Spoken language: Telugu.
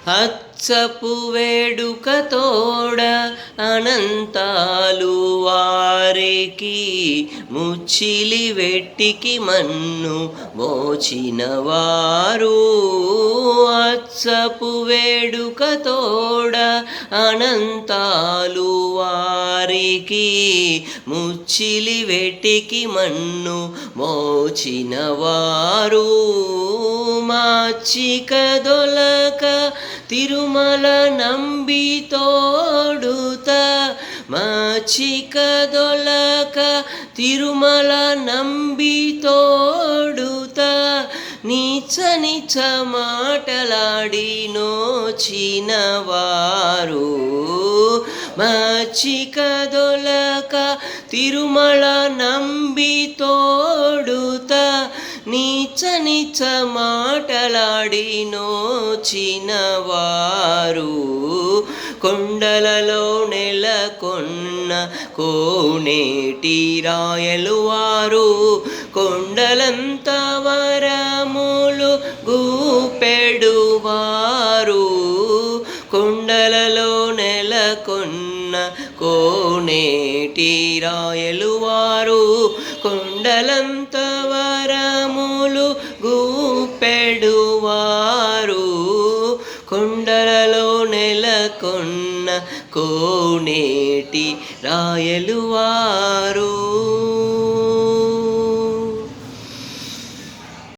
అచ్చపు వేడుక తోడ అనంతాలు వారికి ముచ్చిలి వెట్టికి మన్ను మోచిన వారు. అచ్చపు వేడుక తోడ అనంతాలు వారికి ముచ్చిలి వెట్టికి మన్ను మోచిన వారు. మాచిక దొలక తిరుమల నంబి తోడుత, మాచిక దొలక తిరుమల నంబి తోడుత, నీచ నీచ మాటలాడి నోచిన వారు. మాచిక దొలక తిరుమల నంబి తోడుత, నీచ నీచ మాటలాడి నోచిన వారు. కొండలలో నెలకొన్న కోనేటి రాయలు వారు, కొండలంత వరములు గూపెడు వారు. కొండలలో నెలకొన్న కోనేటి రాయలు వారు, కొండలంత వరములు గూపెడు వారు. కొండలలో నెలకొన్న కోనేటి రాయలు వారు.